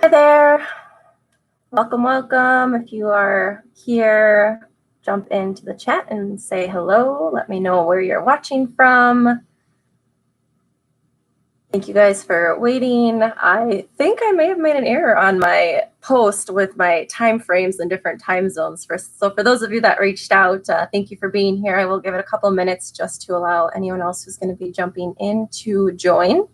Hi there. Welcome. If you are here, jump into the chat and say hello. Let me know where you're watching from. Thank you guys for waiting. I think I may have made an error on my post with my time frames and different time zones. So for those of you that reached out, thank you for being here. I will give it a couple minutes just to allow anyone else who's going to be jumping in to join.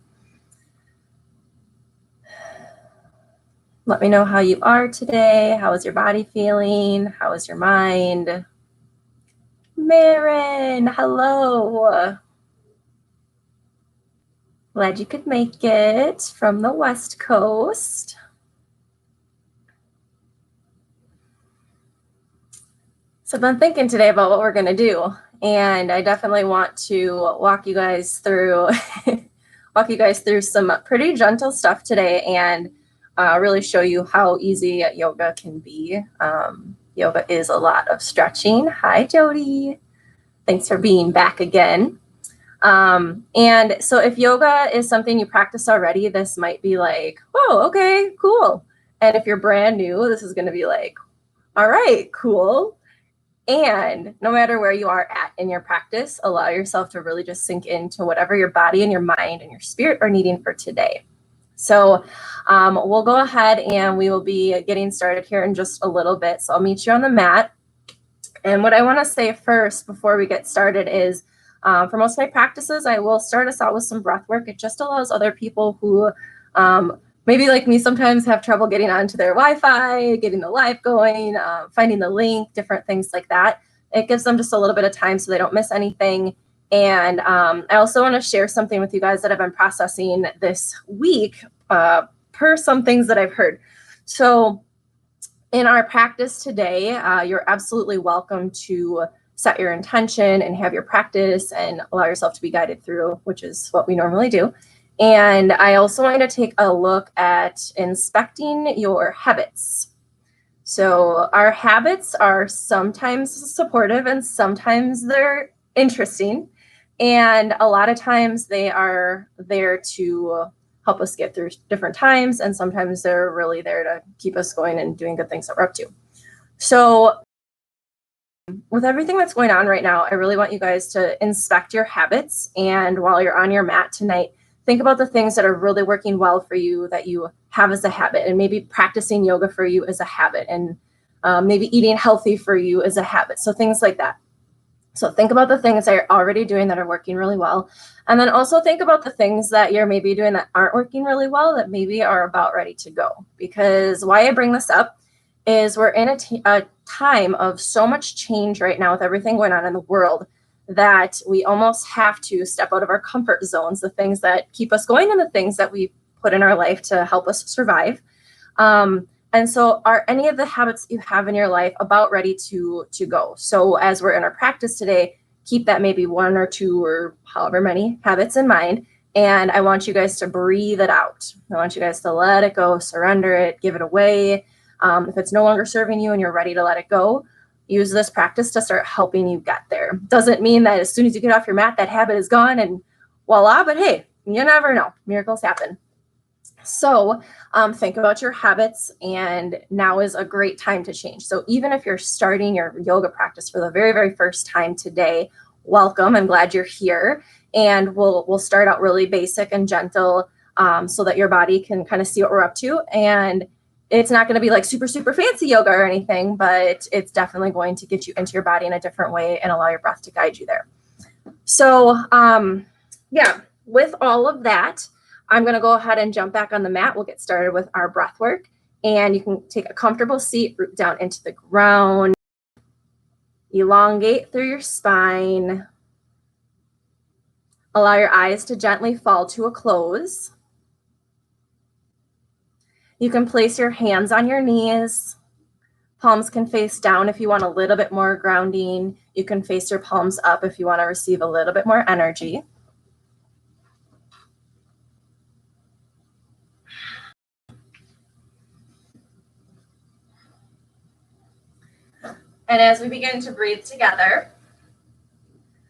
Let me know how you are today. How is your body feeling? How is your mind? Marin, hello. Glad you could make it from the West Coast. So I've been thinking today about what we're going to do, and I definitely want to walk you guys through some pretty gentle stuff today, and really show you how easy yoga can be. Yoga is a lot of stretching. Hi, Jody. Thanks for being back again. And so if yoga is something you practice already, this might be like, oh, okay, cool. And if you're brand new, this is going to be like, all right, cool. And no matter where you are at in your practice, allow yourself to really just sink into whatever your body and your mind and your spirit are needing for today. So we'll go ahead and we will be getting started here in just a little bit. So I'll meet you on the mat. And what I want to say first before we get started is, for most of my practices, I will start us out with some breath work. It just allows other people who maybe like me sometimes have trouble getting onto their Wi-Fi, getting the live going, finding the link, different things like that. It gives them just a little bit of time so they don't miss anything. And I also want to share something with you guys that I've been processing this week per some things that I've heard. So in our practice today, you're absolutely welcome to set your intention and have your practice and allow yourself to be guided through, which is what we normally do. And I also want to take a look at inspecting your habits. So our habits are sometimes supportive and sometimes they're interesting. And a lot of times they are there to help us get through different times. And sometimes they're really there to keep us going and doing good things that we're up to. So with everything that's going on right now, I really want you guys to inspect your habits. And while you're on your mat tonight, think about the things that are really working well for you that you have as a habit, and maybe practicing yoga for you as a habit, and maybe eating healthy for you as a habit. So things like that. So think about the things that you're already doing that are working really well. And then also think about the things that you're maybe doing that aren't working really well, that maybe are about ready to go. Because why I bring this up is we're in a time of so much change right now with everything going on in the world that we almost have to step out of our comfort zones, the things that keep us going and the things that we put in our life to help us survive. And so are any of the habits you have in your life about ready to go? So as we're in our practice today, keep that maybe one or two or however many habits in mind. And I want you guys to breathe it out. I want you guys to let it go, surrender it, give it away. If it's no longer serving you and you're ready to let it go, use this practice to start helping you get there. Doesn't mean that as soon as you get off your mat, that habit is gone and voila, but hey, you never know. Miracles happen. So think about your habits, and now is a great time to change. So even if you're starting your yoga practice for the very, very first time today, welcome. I'm glad you're here. And we'll start out really basic and gentle so that your body can kind of see what we're up to. And it's not going to be like super, super fancy yoga or anything, but it's definitely going to get you into your body in a different way and allow your breath to guide you there. So yeah, with all of that, I'm going to go ahead and jump back on the mat. We'll get started with our breath work. And you can take a comfortable seat, root down into the ground, elongate through your spine. Allow your eyes to gently fall to a close. You can place your hands on your knees. Palms can face down if you want a little bit more grounding. You can face your palms up if you want to receive a little bit more energy. And as we begin to breathe together,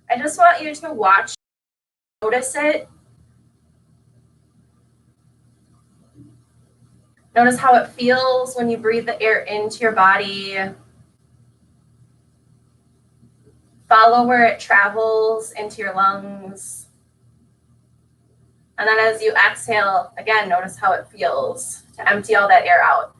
I just want you to watch, notice it. Notice how it feels when you breathe the air into your body. Follow where it travels into your lungs. And then as you exhale, again, notice how it feels to empty all that air out.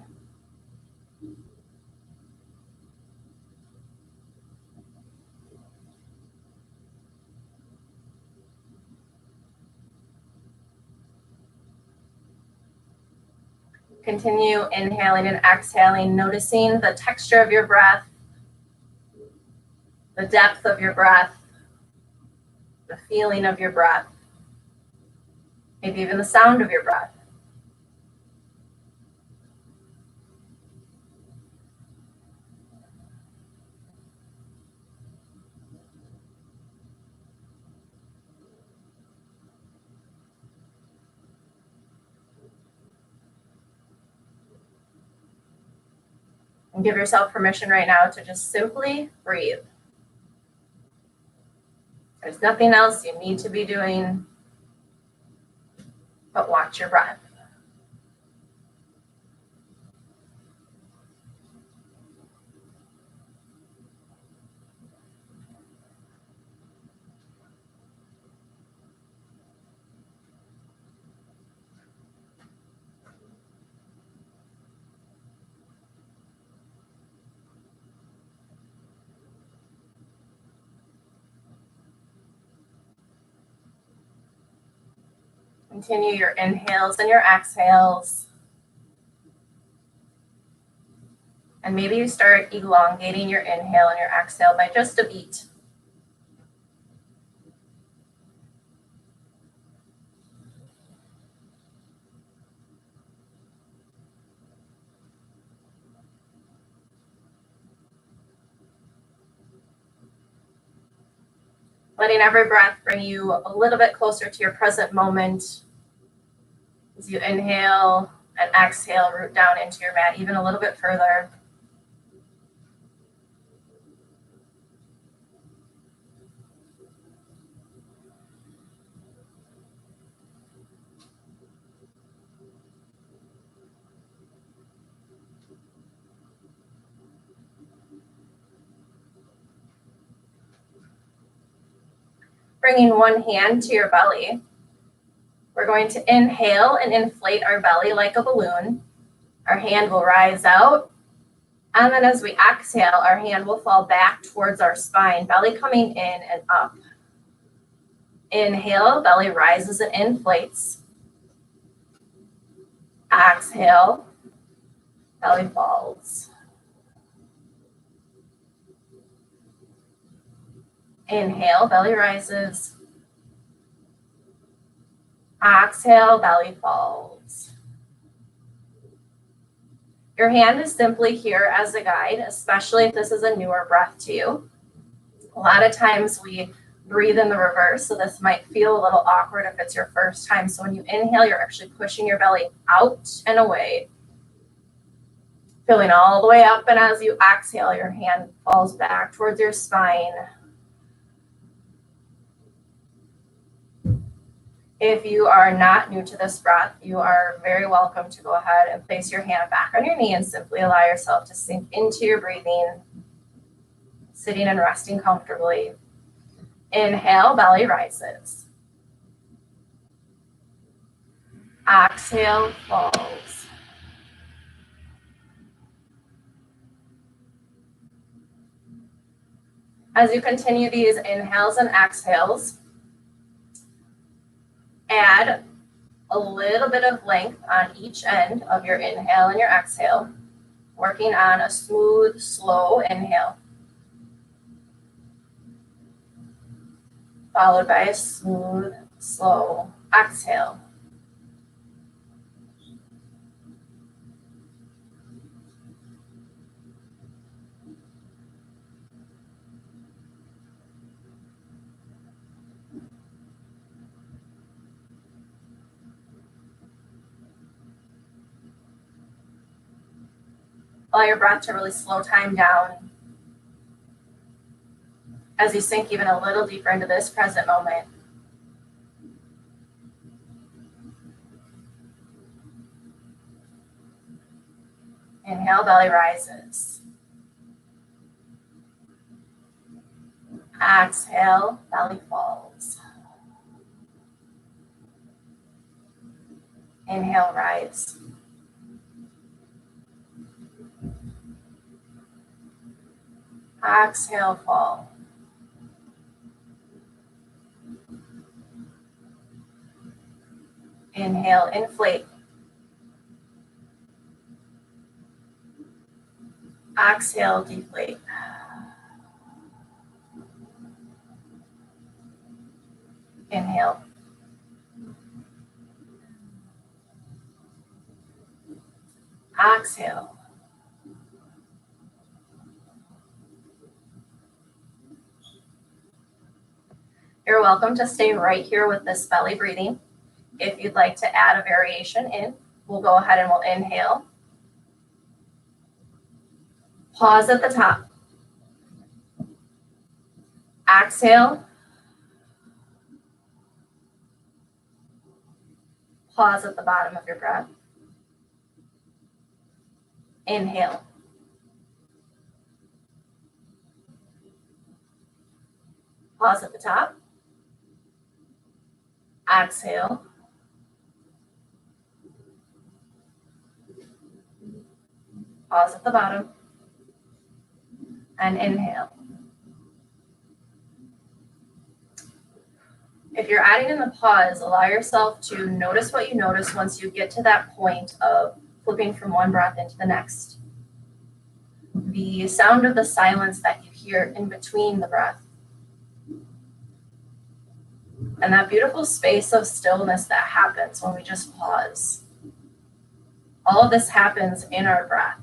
Continue inhaling and exhaling, noticing the texture of your breath, the depth of your breath, the feeling of your breath, maybe even the sound of your breath. And give yourself permission right now to just simply breathe. There's nothing else you need to be doing but watch your breath. Continue your inhales and your exhales. And maybe you start elongating your inhale and your exhale by just a beat. Letting every breath bring you a little bit closer to your present moment. As you inhale and exhale, root down into your mat even a little bit further. Bringing one hand to your belly. We're going to inhale and inflate our belly like a balloon. Our hand will rise out. And then as we exhale, our hand will fall back towards our spine, belly coming in and up. Inhale, belly rises and inflates. Exhale, belly falls. Inhale, belly rises. Exhale, belly falls. Your hand is simply here as a guide, especially if this is a newer breath to you. A lot of times we breathe in the reverse, so this might feel a little awkward if it's your first time. So when you inhale, you're actually pushing your belly out and away, filling all the way up, and as you exhale, your hand falls back towards your spine. If you are not new to this breath, you are very welcome to go ahead and place your hand back on your knee and simply allow yourself to sink into your breathing, sitting and resting comfortably. Inhale, belly rises. Exhale, falls. As you continue these inhales and exhales, add a little bit of length on each end of your inhale and your exhale, working on a smooth, slow inhale, followed by a smooth, slow exhale. Allow your breath to really slow time down as you sink even a little deeper into this present moment. Inhale, belly rises. Exhale, belly falls. Inhale, rise. Exhale, fall. Inhale, inflate. Exhale, deflate. Inhale. Exhale. You're welcome to stay right here with this belly breathing. If you'd like to add a variation in, we'll go ahead and we'll inhale. Pause at the top. Exhale. Pause at the bottom of your breath. Inhale. Pause at the top. Exhale. Pause at the bottom. And inhale. If you're adding in the pause, allow yourself to notice what you notice once you get to that point of flipping from one breath into the next. The sound of the silence that you hear in between the breath. And that beautiful space of stillness that happens when we just pause. All of this happens in our breath.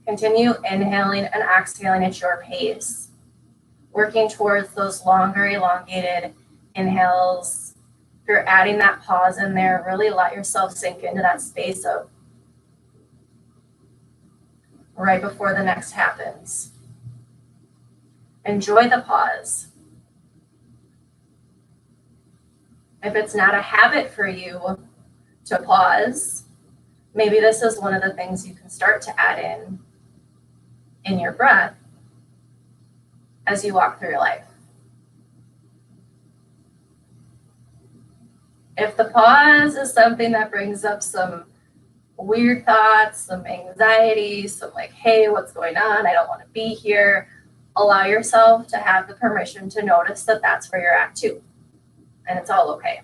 Continue inhaling and exhaling at your pace, working towards those longer, elongated inhales. If you're adding that pause in there, really let yourself sink into that space of right before the next happens. Enjoy the pause. If it's not a habit for you to pause, maybe this is one of the things you can start to add in your breath as you walk through your life. If the pause is something that brings up some weird thoughts, some anxiety, some like, hey, what's going on? I don't want to be here. Allow yourself to have the permission to notice that that's where you're at too. And it's all okay.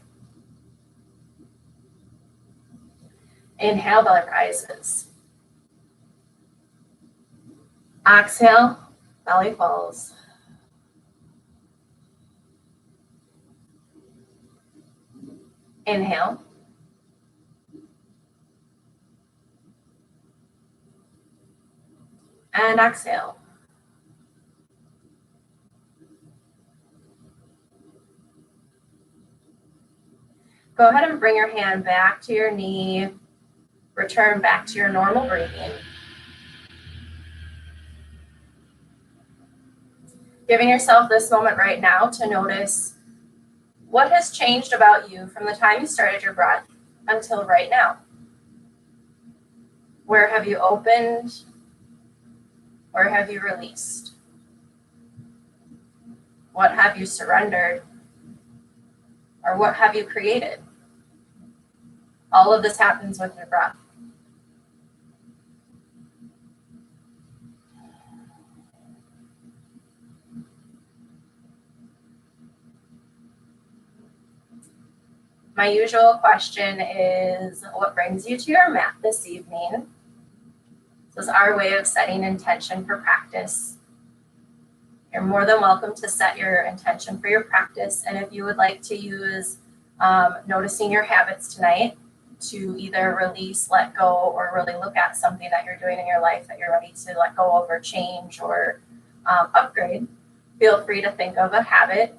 Inhale, belly rises. Exhale, belly falls. Inhale. And exhale. Go ahead and bring your hand back to your knee. Return back to your normal breathing. Giving yourself this moment right now to notice what has changed about you from the time you started your breath until right now. Where have you opened? Where have you released? What have you surrendered? Or what have you created? All of this happens with your breath. My usual question is, what brings you to your mat this evening? This is our way of setting intention for practice. You're more than welcome to set your intention for your practice. And if you would like to use noticing your habits tonight to either release, let go, or really look at something that you're doing in your life that you're ready to let go of or change or upgrade, feel free to think of a habit.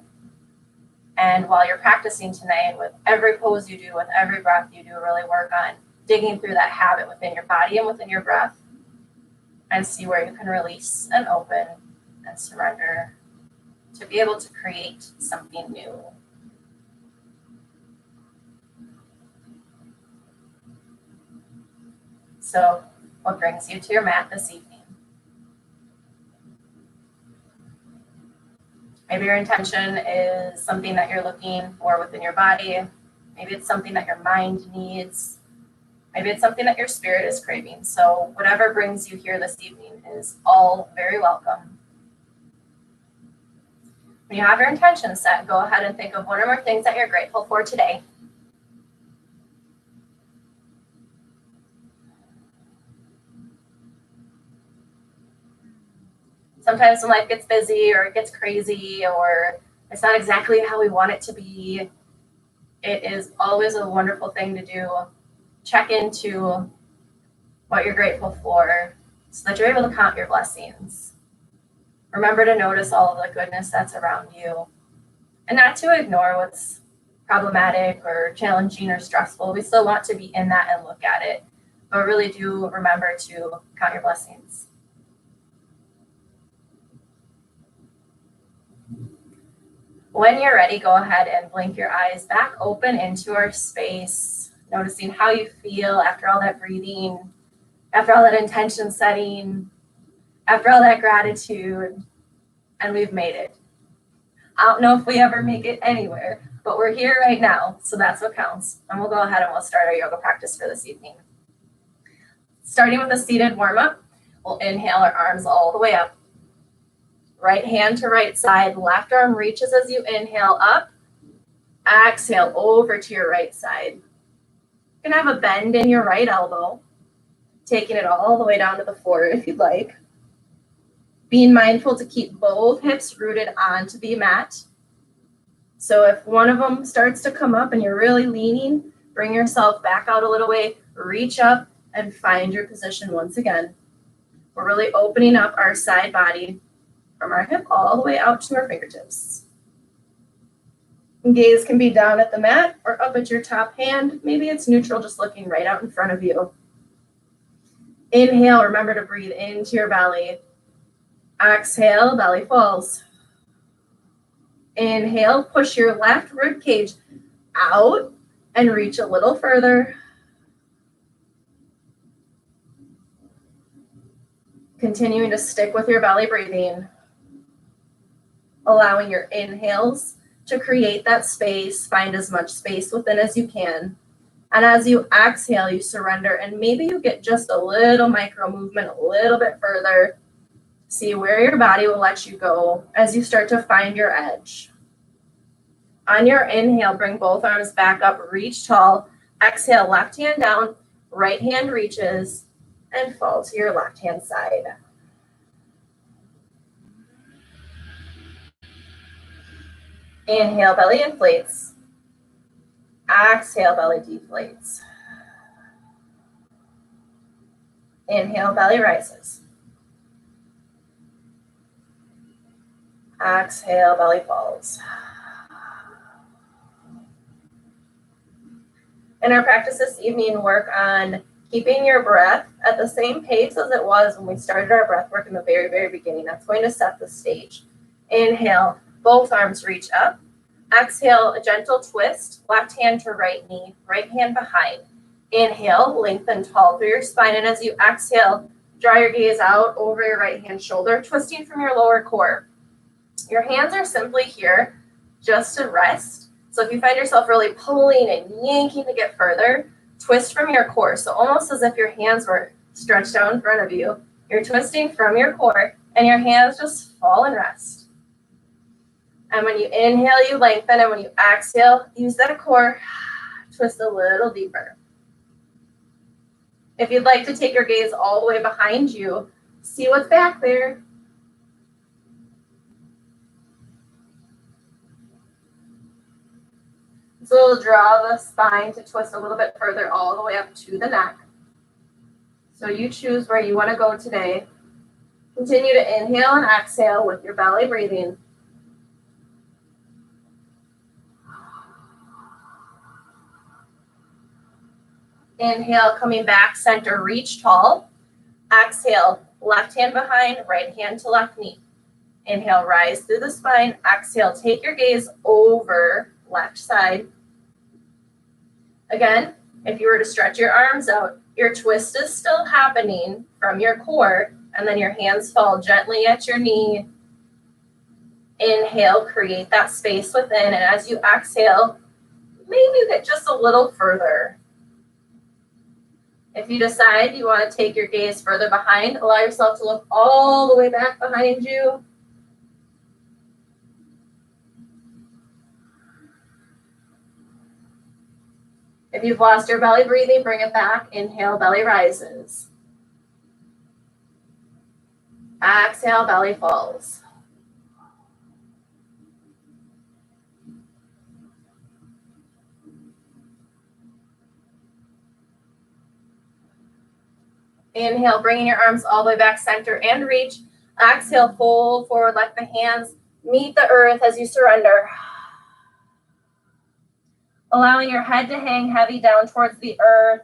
And while you're practicing tonight, with every pose you do, with every breath you do, really work on digging through that habit within your body and within your breath and see where you can release and open and surrender to be able to create something new. So what brings you to your mat this evening? Maybe your intention is something that you're looking for within your body. Maybe it's something that your mind needs. Maybe it's something that your spirit is craving. So whatever brings you here this evening is all very welcome. When you have your intention set, go ahead and think of one or more things that you're grateful for today. Sometimes when life gets busy or it gets crazy or it's not exactly how we want it to be, it is always a wonderful thing to do. Check into what you're grateful for so that you're able to count your blessings. Remember to notice all of the goodness that's around you and not to ignore what's problematic or challenging or stressful. We still want to be in that and look at it, but really do remember to count your blessings. When you're ready, go ahead and blink your eyes back open into our space, noticing how you feel after all that breathing, after all that intention setting, after all that gratitude, and we've made it. I don't know if we ever make it anywhere, but we're here right now, so that's what counts. And we'll go ahead and we'll start our yoga practice for this evening. Starting with a seated warm-up, we'll inhale our arms all the way up. Right hand to right side, left arm reaches as you inhale up. Exhale over to your right side. You can have a bend in your right elbow, taking it all the way down to the floor if you'd like. Being mindful to keep both hips rooted onto the mat. So if one of them starts to come up and you're really leaning, bring yourself back out a little way, reach up and find your position once again. We're really opening up our side body from our hip all the way out to our fingertips. Gaze can be down at the mat or up at your top hand. Maybe it's neutral, just looking right out in front of you. Inhale, remember to breathe into your belly. Exhale, belly falls. Inhale, push your left rib cage out and reach a little further. Continuing to stick with your belly breathing. Allowing your inhales to create that space, find as much space within as you can. And as you exhale, you surrender, and maybe you get just a little micro movement, a little bit further. See where your body will let you go as you start to find your edge. On your inhale, bring both arms back up, reach tall. Exhale, left hand down, right hand reaches, and fall to your left hand side. Inhale, belly inflates. Exhale, belly deflates. Inhale, belly rises. Exhale, belly falls. In our practice this evening, work on keeping your breath at the same pace as it was when we started our breath work in the very, very beginning. That's going to set the stage. Inhale, both arms reach up. Exhale, a gentle twist, left hand to right knee, right hand behind. Inhale, lengthen tall through your spine. And as you exhale, draw your gaze out over your right hand shoulder, twisting from your lower core. Your hands are simply here just to rest. So if you find yourself really pulling and yanking to get further, twist from your core. So almost as if your hands were stretched out in front of you. You're twisting from your core and your hands just fall and rest. And when you inhale, you lengthen. And when you exhale, use that core, twist a little deeper. If you'd like to take your gaze all the way behind you, see what's back there. So we'll draw the spine to twist a little bit further all the way up to the neck. So you choose where you want to go today. Continue to inhale and exhale with your belly breathing. Inhale, coming back, center, reach tall. Exhale, left hand behind, right hand to left knee. Inhale, rise through the spine. Exhale, take your gaze over left side. Again, if you were to stretch your arms out, Your twist is still happening from your core, and then your hands fall gently at your knee. Inhale, create that space within, and as you exhale, maybe get just a little further. If you decide you want to take your gaze further behind, allow yourself to look all the way back behind you. If you've lost your belly breathing, bring it back. Inhale, belly rises. Exhale, belly falls. Inhale, bringing your arms all the way back center and reach. Exhale, fold forward, let the hands meet the earth as you surrender. Allowing your head to hang heavy down towards the earth.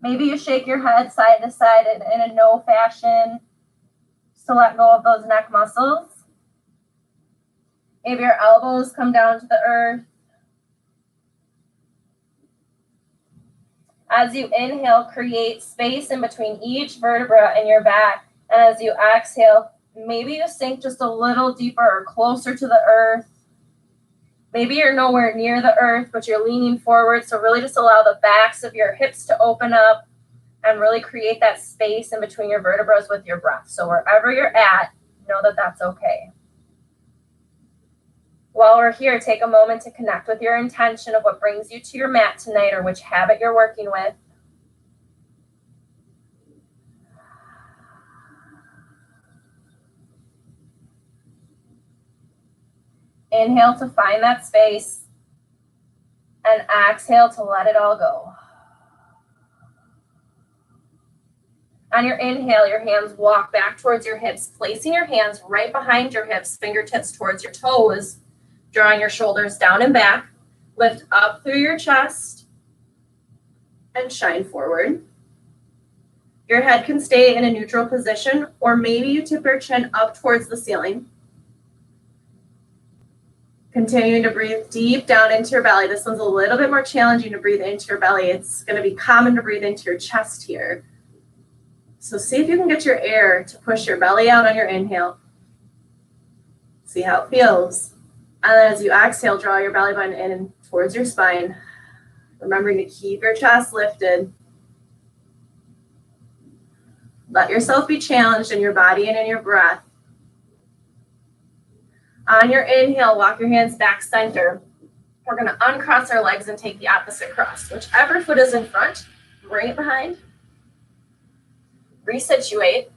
Maybe you shake your head side to side in a no fashion, just to let go of those neck muscles. Maybe your elbows come down to the earth. As you inhale, create space in between each vertebra in your back. And as you exhale, maybe you sink just a little deeper or closer to the earth. Maybe you're nowhere near the earth, but you're leaning forward. So really just allow the backs of your hips to open up and really create that space in between your vertebrae with your breath. So wherever you're at, know that that's okay. While we're here, take a moment to connect with your intention of what brings you to your mat tonight or which habit you're working with. Inhale to find that space and exhale to let it all go. On your inhale, your hands walk back towards your hips, placing your hands right behind your hips, fingertips towards your toes, drawing your shoulders down and back. Lift up through your chest and shine forward. Your head can stay in a neutral position, or maybe you tip your chin up towards the ceiling. Continuing to breathe deep down into your belly. This one's a little bit more challenging to breathe into your belly. It's going to be common to breathe into your chest here. So see if you can get your air to push your belly out on your inhale. See how it feels. And then as you exhale, draw your belly button in and towards your spine. Remembering to keep your chest lifted. Let yourself be challenged in your body and in your breath. On your inhale, walk your hands back center. We're going to uncross our legs and take the opposite cross. Whichever foot is in front, bring it behind. Resituate.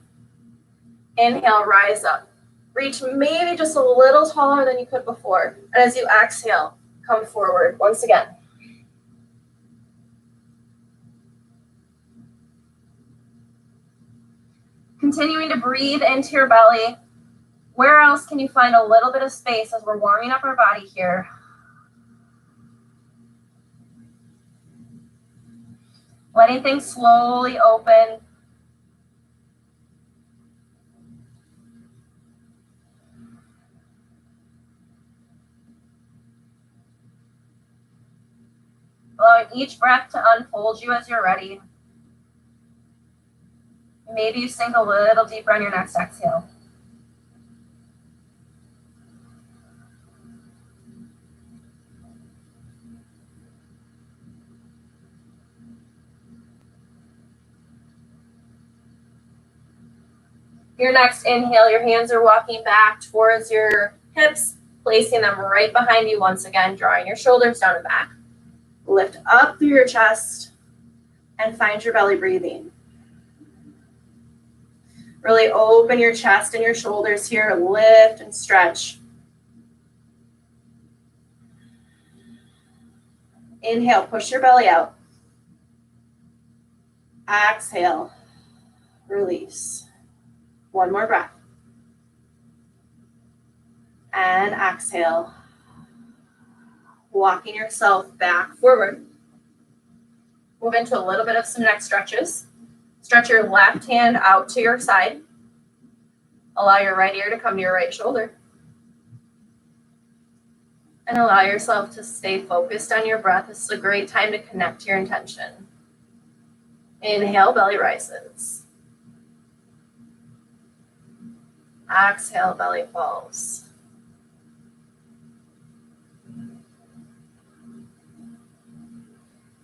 Inhale, rise up. Reach maybe just a little taller than you could before. And as you exhale, come forward once again. Continuing to breathe into your belly. Where else can you find a little bit of space as we're warming up our body here? Letting things slowly open. Allowing each breath to unfold you as you're ready. Maybe you sink a little deeper on your next exhale. Your next inhale, your hands are walking back towards your hips, placing them right behind you once again, drawing your shoulders down and back. Lift up through your chest and find your belly breathing. Really open your chest and your shoulders here, lift and stretch. Inhale, push your belly out. Exhale, release. One more breath. And exhale. Walking yourself back forward. Move into a little bit of some neck stretches. Stretch your left hand out to your side. Allow your right ear to come to your right shoulder. And allow yourself to stay focused on your breath. This is a great time to connect to your intention. Inhale, belly rises. Exhale, belly falls.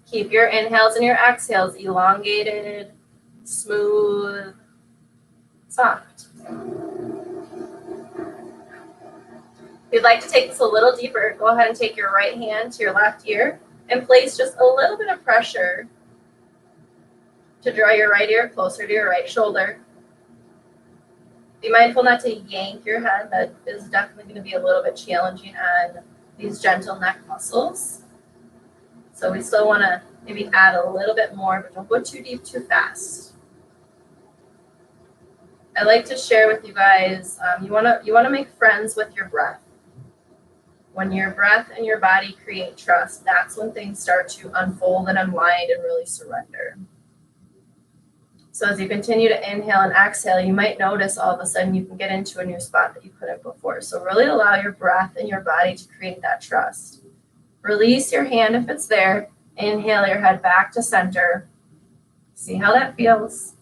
Keep your inhales and your exhales elongated, smooth, soft. If you'd like to take this a little deeper, go ahead and take your right hand to your left ear and place just a little bit of pressure to draw your right ear closer to your right shoulder. Be mindful not to yank your head. That is definitely going to be a little bit challenging on these gentle neck muscles. So we still want to maybe add a little bit more, but don't go too deep too fast. I like to share with you guys, you want to make friends with your breath. When your breath and your body create trust, that's when things start to unfold and unwind and really surrender. So as you continue to inhale and exhale, you might notice all of a sudden you can get into a new spot that you couldn't before. So really allow your breath and your body to create that trust. Release your hand if it's there. Inhale your head back to center. See how that feels.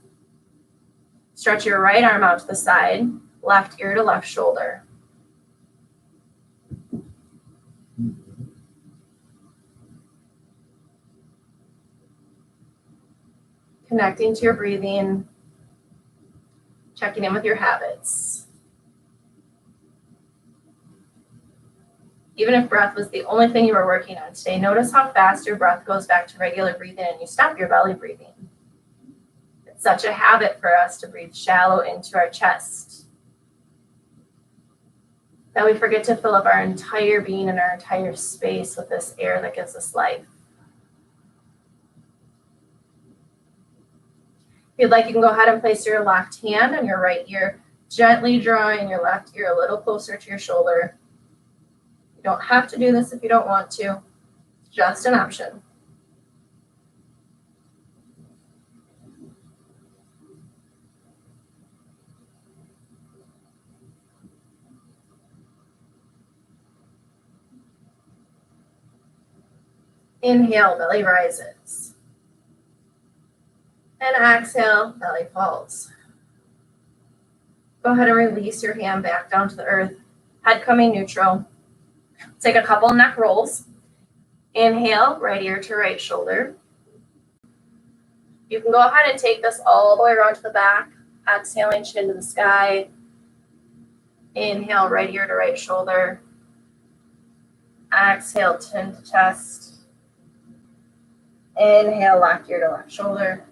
Stretch your right arm out to the side, left ear to left shoulder. Connecting to your breathing, checking in with your habits. Even if breath was the only thing you were working on today, notice how fast your breath goes back to regular breathing and you stop your belly breathing. It's such a habit for us to breathe shallow into our chest that we forget to fill up our entire being and our entire space with this air that gives us life. If you'd like, you can go ahead and place your left hand on your right ear, gently drawing your left ear a little closer to your shoulder. You don't have to do this if you don't want to. It's just an option. Inhale, belly rises. And exhale, belly falls. Go ahead and release your hand back down to the earth, head coming neutral. Take a couple neck rolls. Inhale, right ear to right shoulder. You can go ahead and take this all the way around to the back, exhaling chin to the sky. Inhale, right ear to right shoulder. Exhale, chin to chest. Inhale, left ear to left shoulder.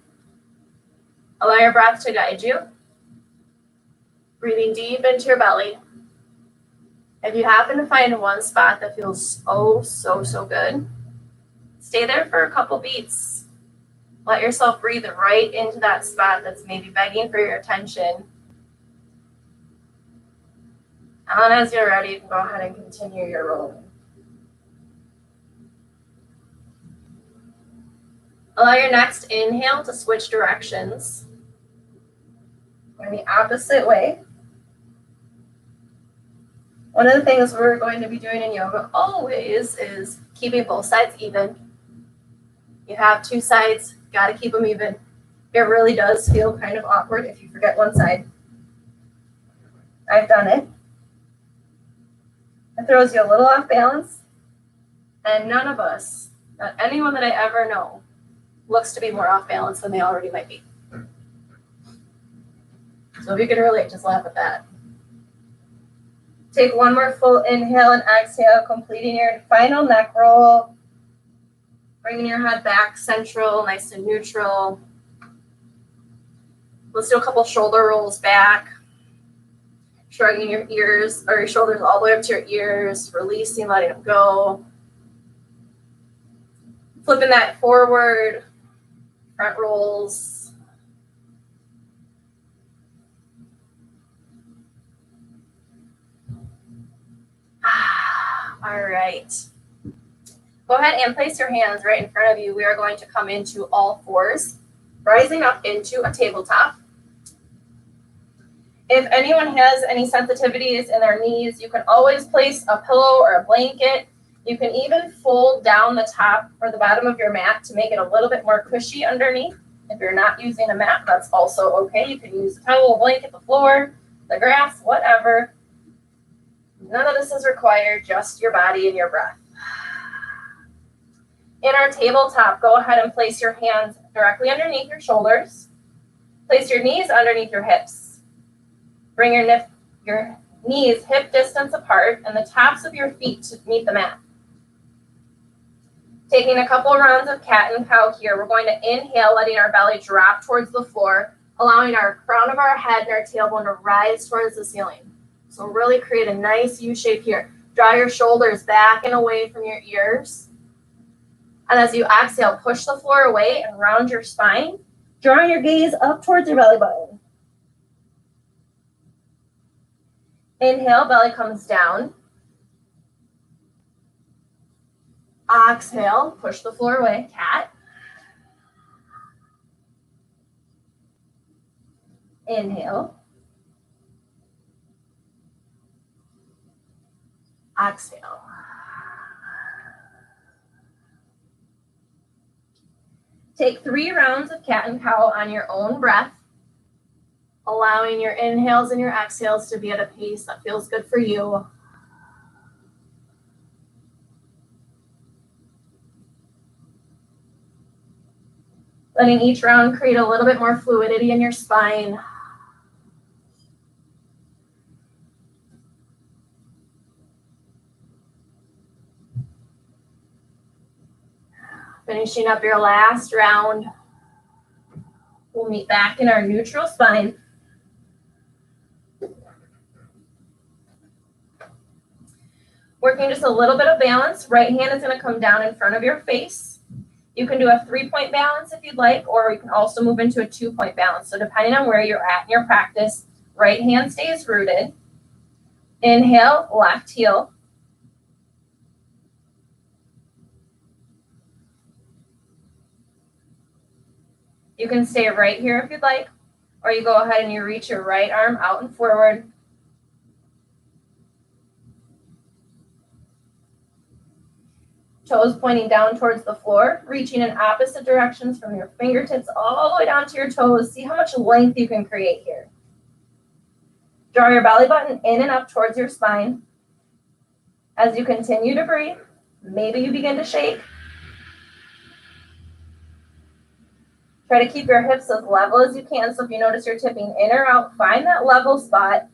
Allow your breath to guide you. Breathing deep into your belly. If you happen to find one spot that feels so good, stay there for a couple beats. Let yourself breathe right into that spot that's maybe begging for your attention. And as you're ready, you can go ahead and continue your rolling. Allow your next inhale to switch directions. Going the opposite way. One of the things we're going to be doing in yoga always is keeping both sides even. You have two sides, got to keep them even. It really does feel kind of awkward if you forget one side. I've done it. It throws you a little off balance. And none of us, not anyone that I ever know, looks to be more off balance than they already might be. So if you can relate, just laugh at that. Take one more full inhale and exhale, completing your final neck roll. Bringing your head back central, nice and neutral. Let's do a couple shoulder rolls back. Shrugging your ears or your shoulders all the way up to your ears, releasing, letting them go. Flipping that forward, front rolls. All right. Go ahead and place your hands right in front of you. We are going to come into all fours, rising up into a tabletop. If anyone has any sensitivities in their knees, you can always place a pillow or a blanket. You can even fold down the top or the bottom of your mat to make it a little bit more cushy underneath If you're not using a mat, that's also okay. You can use a towel, a blanket, the floor, the grass, whatever. None of this is required, just your body and your breath. In our tabletop, go ahead and place your hands directly underneath your shoulders. Place your knees underneath your hips. Bring your knees hip distance apart and the tops of your feet to meet the mat. Taking a couple rounds of cat and cow here, we're going to inhale, letting our belly drop towards the floor, allowing our crown of our head and our tailbone to rise towards the ceiling. So really create a nice U shape here. Draw your shoulders back and away from your ears. And as you exhale, push the floor away and round your spine, drawing your gaze up towards your belly button. Inhale, belly comes down. Exhale, push the floor away, cat. Inhale. Exhale. Take 3 rounds of cat and cow on your own breath, allowing your inhales and your exhales to be at a pace that feels good for you. Letting each round create a little bit more fluidity in your spine. Finishing up your last round. We'll meet back in our neutral spine. Working just a little bit of balance. Right hand is going to come down in front of your face. You can do a 3-point balance if you'd like, or you can also move into a 2-point balance. So depending on where you're at in your practice, right hand stays rooted. Inhale, left heel. You can stay right here if you'd like, or you go ahead and you reach your right arm out and forward. Toes pointing down towards the floor, reaching in opposite directions from your fingertips all the way down to your toes. See how much length you can create here. Draw your belly button in and up towards your spine. As you continue to breathe, maybe you begin to shake. Try to keep your hips as level as you can. So if you notice you're tipping in or out, find that level spot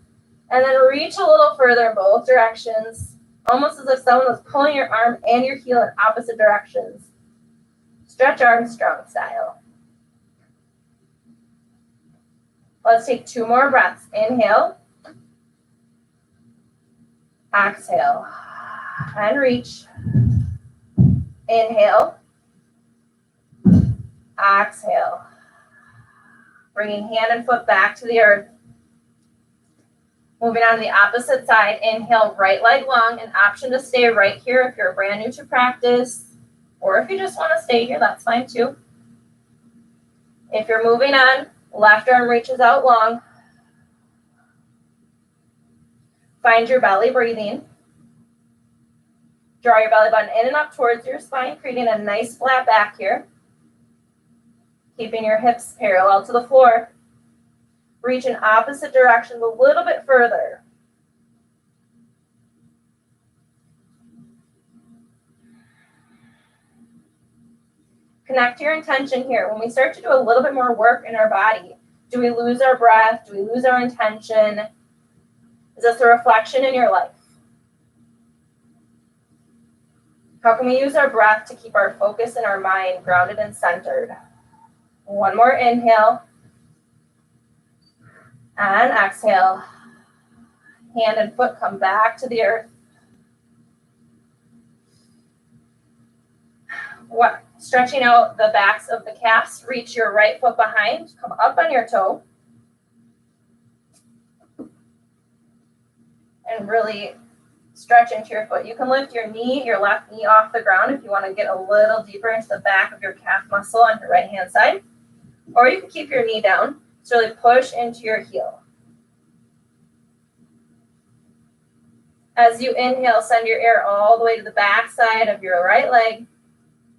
and then reach a little further in both directions. Almost as if someone was pulling your arm and your heel in opposite directions. Stretch Armstrong style. Let's take 2 more breaths. Inhale. Exhale. And reach. Inhale. Exhale. Bringing hand and foot back to the earth. Moving on to the opposite side, inhale, right leg long, an option to stay right here if you're brand new to practice, or if you just want to stay here, that's fine too. If you're moving on, left arm reaches out long. Find your belly breathing. Draw your belly button in and up towards your spine, creating a nice flat back here. Keeping your hips parallel to the floor. Reach in opposite directions a little bit further. Connect your intention here. When we start to do a little bit more work in our body, do we lose our breath? Do we lose our intention? Is this a reflection in your life? How can we use our breath to keep our focus and our mind grounded and centered? One more inhale. And exhale. Hand and foot come back to the earth. Stretching out the backs of the calves. Reach your right foot behind. Come up on your toe. And really stretch into your foot. You can lift your left knee off the ground if you want to get a little deeper into the back of your calf muscle on your right hand side. Or you can keep your knee down. So really push into your heel. As you inhale, send your air all the way to the back side of your right leg.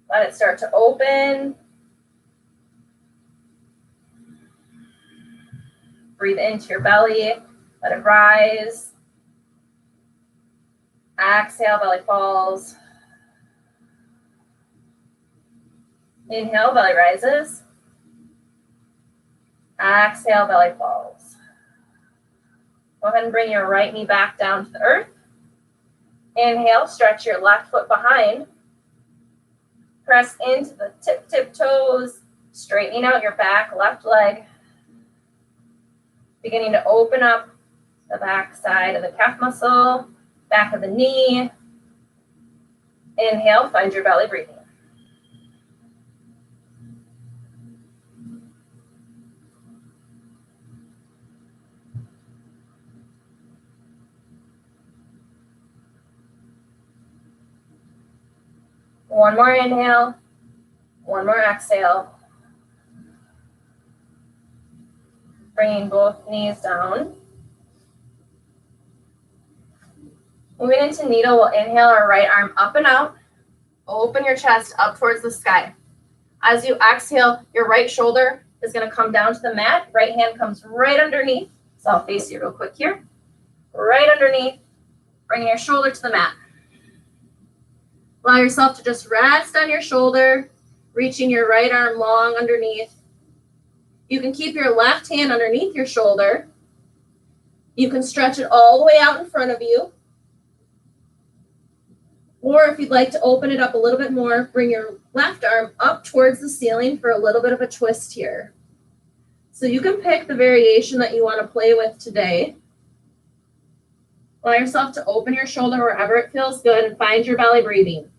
Let it start to open. Breathe into your belly. Let it rise. Exhale, belly falls. Inhale, belly rises. Exhale, belly falls. Go ahead and bring your right knee back down to the earth. Inhale, stretch your left foot behind. Press into the tip toes, straightening out your back left leg. Beginning to open up the back side of the calf muscle, back of the knee. Inhale, find your belly breathing. One more inhale, one more exhale. Bringing both knees down. Moving into needle, we'll inhale our right arm up and out. Open your chest up towards the sky. As you exhale, your right shoulder is going to come down to the mat. Right hand comes right underneath. So I'll face you real quick here. Right underneath, bringing your shoulder to the mat. Allow yourself to just rest on your shoulder, reaching your right arm long underneath. You can keep your left hand underneath your shoulder. You can stretch it all the way out in front of you. Or if you'd like to open it up a little bit more, bring your left arm up towards the ceiling for a little bit of a twist here. So you can pick the variation that you want to play with today. Allow yourself to open your shoulder wherever it feels good and find your belly breathing.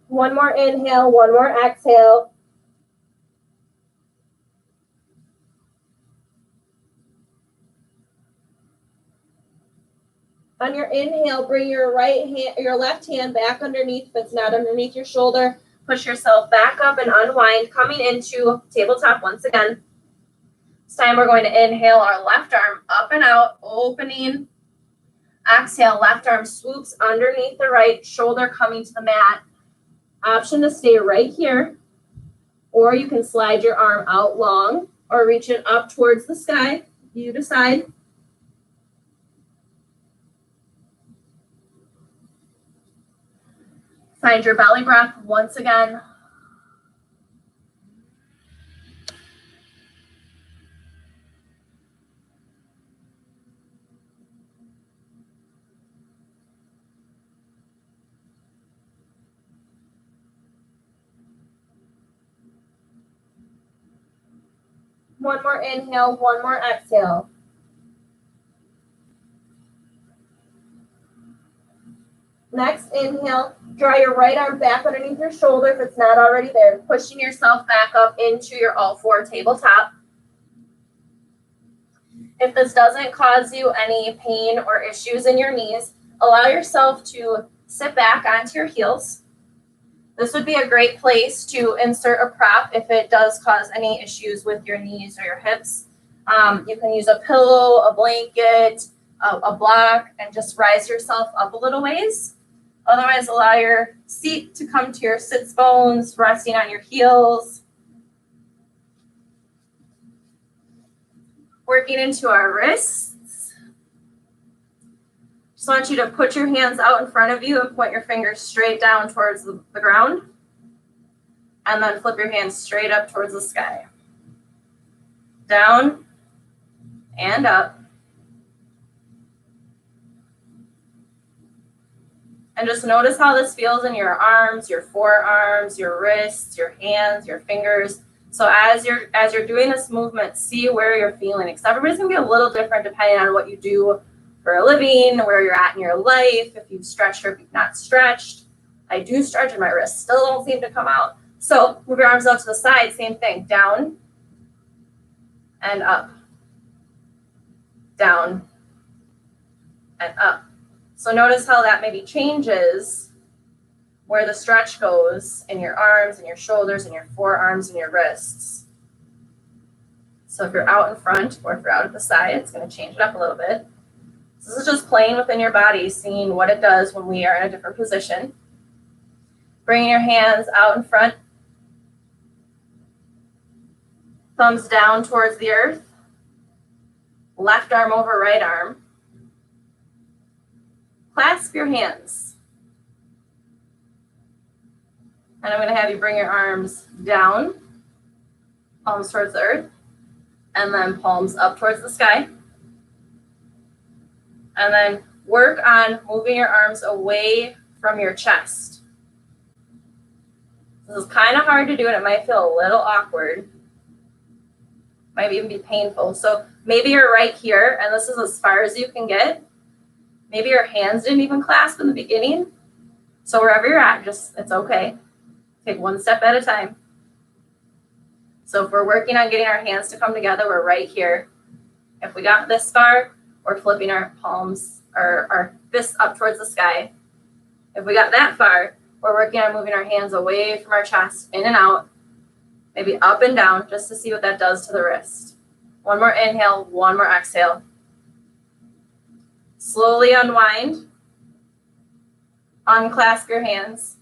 One more inhale, one more exhale. On your inhale, bring your left hand back underneath if it's not underneath your shoulder. Push yourself back up and unwind, coming into tabletop once again. This time we're going to inhale our left arm up and out, opening. Exhale, left arm swoops underneath the right, shoulder coming to the mat. Option to stay right here, or you can slide your arm out long or reach it up towards the sky. You decide. Find your belly breath once again. One more inhale, one more exhale. Next inhale, draw your right arm back underneath your shoulder if it's not already there, pushing yourself back up into your all four tabletop. If this doesn't cause you any pain or issues in your knees, allow yourself to sit back onto your heels. This would be a great place to insert a prop if it does cause any issues with your knees or your hips. You can use a pillow, a blanket, a block, and just rise yourself up a little ways. Otherwise, allow your seat to come to your sits bones, resting on your heels. Working into our wrists. Just want you to put your hands out in front of you and point your fingers straight down towards the ground. And then flip your hands straight up towards the sky. Down and up. And just notice how this feels in your arms, your forearms, your wrists, your hands, your fingers. So as you're doing this movement, see where you're feeling it. Because everybody's gonna be a little different depending on what you do for a living, where you're at in your life, if you've stretched or if you've not stretched. I do stretch and my wrists still don't seem to come out. So move your arms out to the side, same thing, down and up, down and up. So notice how that maybe changes where the stretch goes in your arms and your shoulders and your forearms and your wrists. So if you're out in front or if you're out at the side, it's going to change it up a little bit. This is just playing within your body, seeing what it does when we are in a different position. Bringing your hands out in front. Thumbs down towards the earth. Left arm over right arm. Clasp your hands. And I'm going to have you bring your arms down, palms towards the earth, and then palms up towards the sky. And then work on moving your arms away from your chest. This is kind of hard to do, and it might feel a little awkward. Might even be painful. So maybe you're right here, and this is as far as you can get. Maybe your hands didn't even clasp in the beginning. So wherever you're at, it's okay. Take one step at a time. So if we're working on getting our hands to come together, we're right here. If we got this far, we're flipping our palms or our fists up towards the sky. If we got that far, we're working on moving our hands away from our chest, in and out, maybe up and down, just to see what that does to the wrist. One more inhale, one more exhale. Slowly unwind. Unclasp your hands.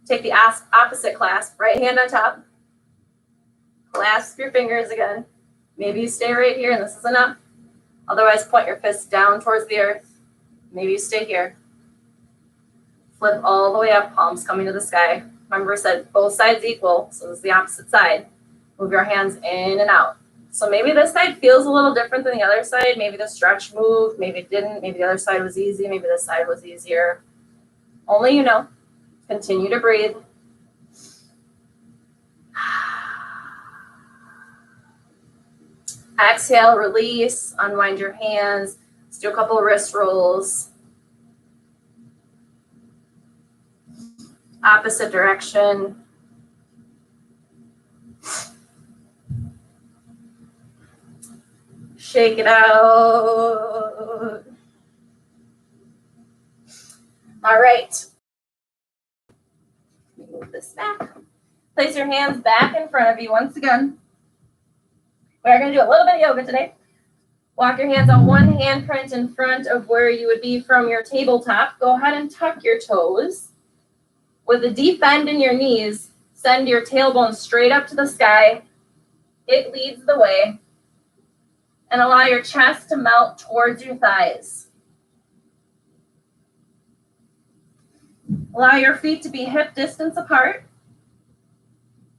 Take the opposite clasp, right hand on top. Clasp your fingers again. Maybe you stay right here and this is enough. Otherwise, point your fists down towards the earth. Maybe you stay here. Flip all the way up, palms coming to the sky. Remember, I said both sides equal, so this is the opposite side. Move your hands in and out. So maybe this side feels a little different than the other side. Maybe the stretch moved, maybe it didn't. Maybe the other side was easy, maybe this side was easier. Only you know. Continue to breathe. Exhale, release, unwind your hands. Let's do a couple of wrist rolls. Opposite direction. Shake it out. All right. Move this back. Place your hands back in front of you once again. We're going to do a little bit of yoga today. Walk your hands on one handprint in front of where you would be from your tabletop. Go ahead and tuck your toes. With a deep bend in your knees, send your tailbone straight up to the sky. It leads the way. And allow your chest to melt towards your thighs. Allow your feet to be hip distance apart.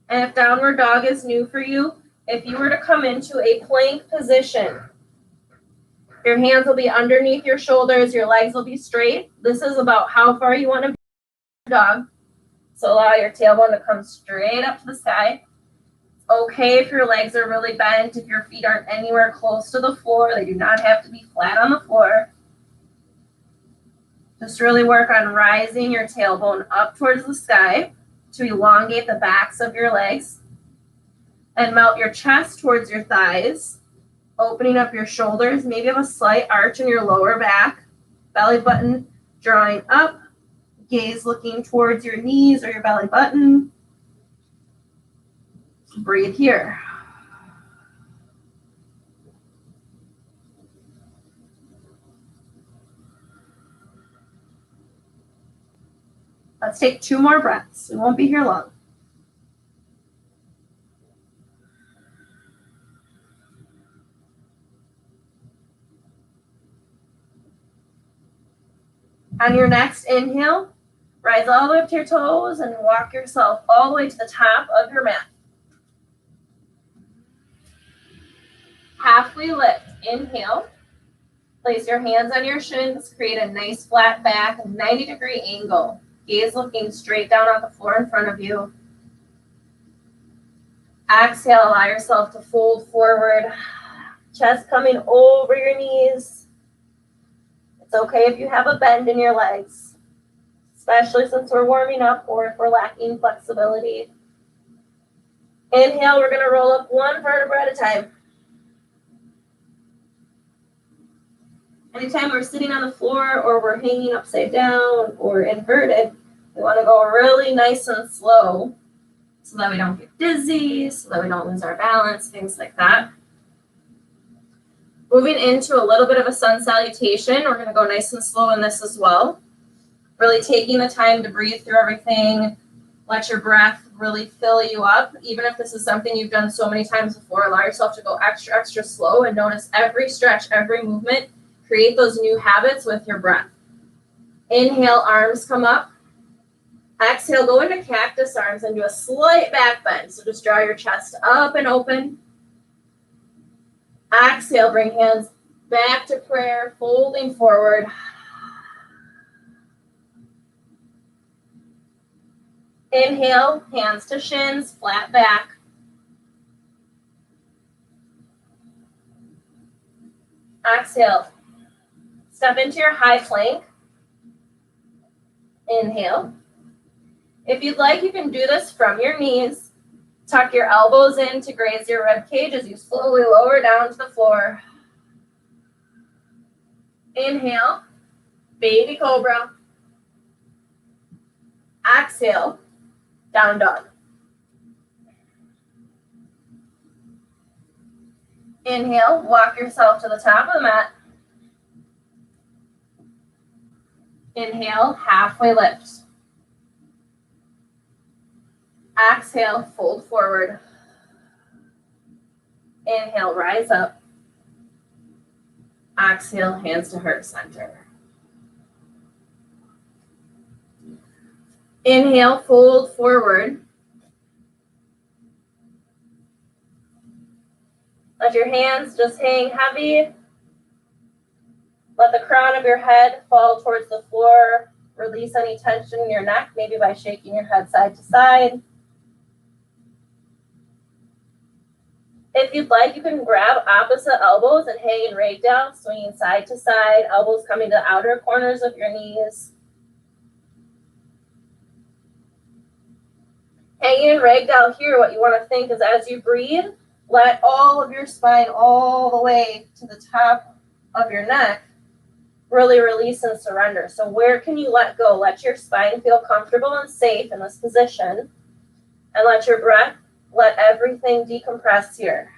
And if downward dog is new for you, if you were to come into a plank position, your hands will be underneath your shoulders, your legs will be straight. This is about how far you want to be dog. So allow your tailbone to come straight up to the sky. Okay if your legs are really bent, if your feet aren't anywhere close to the floor, they do not have to be flat on the floor. Just really work on rising your tailbone up towards the sky to elongate the backs of your legs. And melt your chest towards your thighs, opening up your shoulders. Maybe have a slight arch in your lower back. Belly button drawing up. Gaze looking towards your knees or your belly button. Breathe here. Let's take 2 more breaths. We won't be here long. On your next inhale, rise all the way up to your toes and walk yourself all the way to the top of your mat. Halfway lift. Inhale. Place your hands on your shins. Create a nice flat back, 90-degree angle. Gaze looking straight down on the floor in front of you. Exhale, allow yourself to fold forward. Chest coming over your knees. It's okay if you have a bend in your legs, especially since we're warming up or if we're lacking flexibility. Inhale, we're going to roll up one vertebra at a time. Anytime we're sitting on the floor or we're hanging upside down or inverted, We want to go really nice and slow so that we don't get dizzy, so that we don't lose our balance, things like that. Moving into a little bit of a sun salutation. We're going to go nice and slow in this as well. Really taking the time to breathe through everything. Let your breath really fill you up. Even if this is something you've done so many times before, allow yourself to go extra, extra slow and notice every stretch, every movement. Create those new habits with your breath. Inhale, arms come up. Exhale, go into cactus arms and do a slight back bend. So just draw your chest up and open. Exhale, bring hands back to prayer, folding forward. Inhale, hands to shins, flat back. Exhale, step into your high plank. Inhale. If you'd like, you can do this from your knees. Tuck your elbows in to graze your rib cage as you slowly lower down to the floor. Inhale, baby cobra. Exhale, down dog. Inhale, walk yourself to the top of the mat. Inhale, halfway lift. Exhale, fold forward. Inhale, rise up. Exhale, hands to heart center. Inhale, fold forward. Let your hands just hang heavy. Let the crown of your head fall towards the floor. Release any tension in your neck, maybe by shaking your head side to side. If you'd like, you can grab opposite elbows and hang in ragdoll, swinging side to side, elbows coming to the outer corners of your knees. Hanging in ragdoll here, what you want to think is as you breathe, let all of your spine all the way to the top of your neck really release and surrender. So where can you let go? Let your spine feel comfortable and safe in this position, and let your breath, let everything decompress here.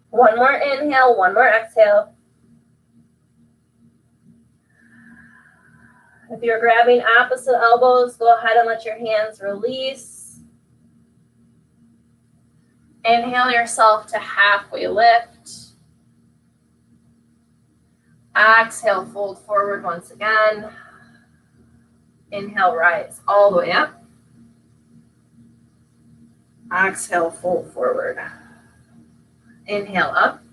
One more inhale, one more exhale. If you're grabbing opposite elbows, go ahead and let your hands release. Inhale yourself to halfway lift. Exhale, fold forward once again. Inhale, rise all the way up. Exhale, fold forward. Inhale up.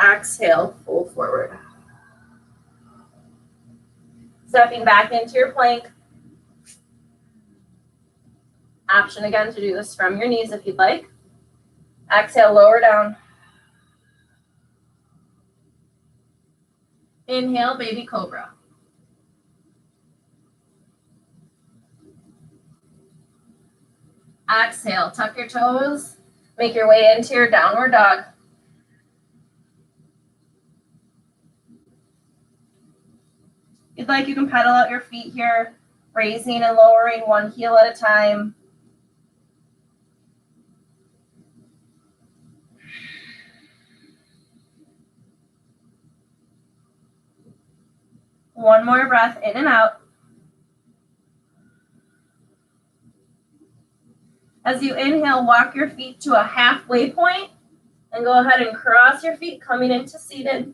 Exhale, fold forward. Stepping back into your plank. Option again to do this from your knees if you'd like. Exhale, lower down. Inhale, baby cobra. Exhale, tuck your toes. Make your way into your downward dog. If you'd like, you can pedal out your feet here, raising and lowering one heel at a time. One more breath in and out. As you inhale, walk your feet to a halfway point and go ahead and cross your feet coming into seated.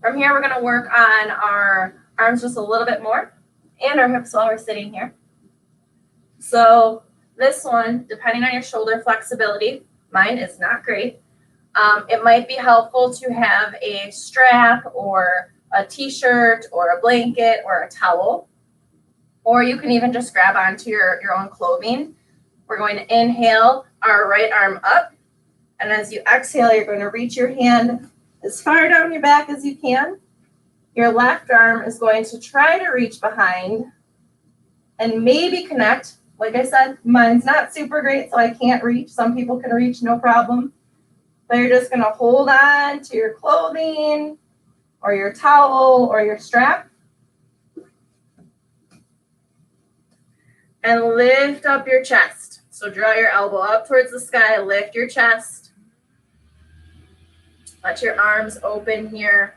From here, we're going to work on our arms just a little bit more and our hips while we're sitting here. So this one, depending on your shoulder flexibility, mine is not great. It might be helpful to have a strap or a t-shirt or a blanket or a towel, or you can even just grab onto your own clothing. We're going to inhale our right arm up. And as you exhale, you're going to reach your hand as far down your back as you can. Your left arm is going to try to reach behind and maybe connect. Like I said, mine's not super great, so I can't reach. Some people can reach, no problem. But you're just going to hold on to your clothing or your towel or your strap. And lift up your chest. So draw your elbow up towards the sky, lift your chest. Let your arms open here.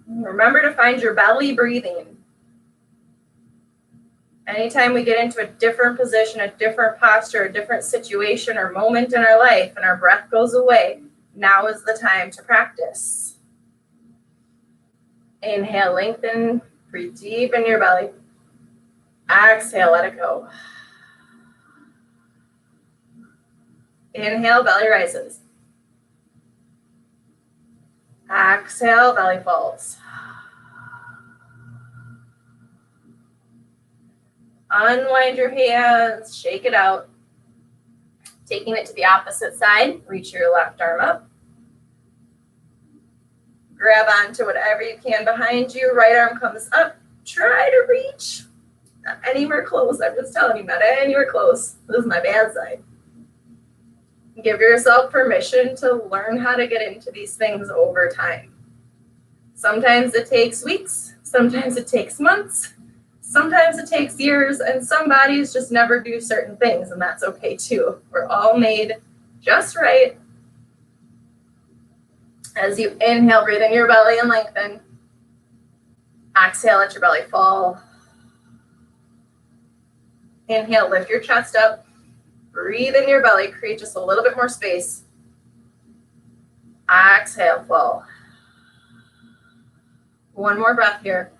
Remember to find your belly breathing. Anytime we get into a different position, a different posture, a different situation or moment in our life, and our breath goes away, now is the time to practice. Inhale, lengthen, breathe deep in your belly. Exhale, let it go. Inhale, belly rises. Exhale, belly falls. Unwind your hands, shake it out. Taking it to the opposite side, reach your left arm up. Grab onto whatever you can behind you. Right arm comes up. Try to reach. Not anywhere close. I'm just telling you, not anywhere close. This is my bad side. Give yourself permission to learn how to get into these things over time. Sometimes it takes weeks. Sometimes it takes months. Sometimes it takes years, and some bodies just never do certain things, and that's okay too. We're all made just right. As you inhale, breathe in your belly and lengthen. Exhale, let your belly fall. Inhale, lift your chest up. Breathe in your belly, create just a little bit more space. Exhale, fall. One more breath here.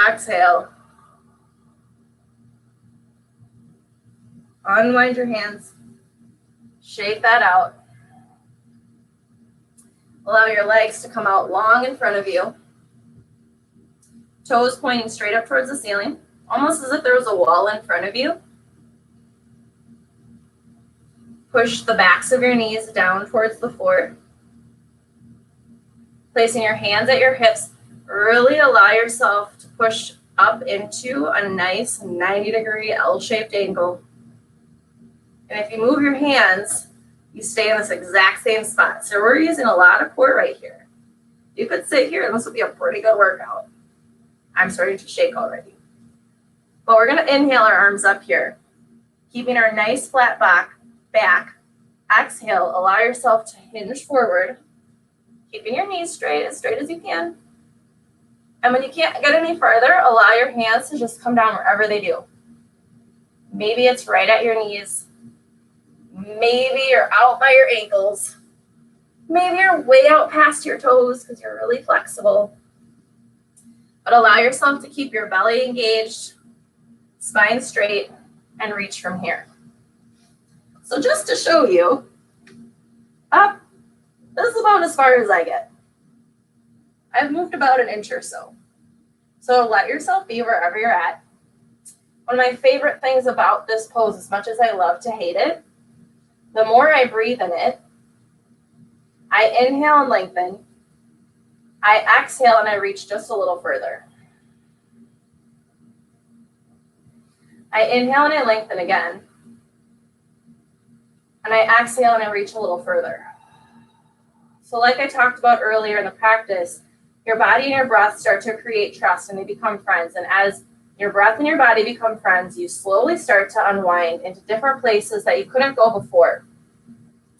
Exhale. Unwind your hands. Shake that out. Allow your legs to come out long in front of you. Toes pointing straight up towards the ceiling, almost as if there was a wall in front of you. Push the backs of your knees down towards the floor. Placing your hands at your hips, really allow yourself to push up into a nice 90-degree L-shaped angle. And if you move your hands, you stay in this exact same spot. So we're using a lot of core right here. You could sit here and this would be a pretty good workout. I'm starting to shake already. But we're going to inhale our arms up here, keeping our nice flat back. Exhale, allow yourself to hinge forward, keeping your knees straight as you can. And when you can't get any further, allow your hands to just come down wherever they do. Maybe it's right at your knees. Maybe you're out by your ankles. Maybe you're way out past your toes because you're really flexible. But allow yourself to keep your belly engaged, spine straight, and reach from here. So just to show you, up, this is about as far as I get. I've moved about an inch or so. So let yourself be wherever you're at. One of my favorite things about this pose, as much as I love to hate it, the more I breathe in it, I inhale and lengthen. I exhale and I reach just a little further. I inhale and I lengthen again. And I exhale and I reach a little further. So like I talked about earlier in the practice, your body and your breath start to create trust and they become friends. And as your breath and your body become friends, you slowly start to unwind into different places that you couldn't go before.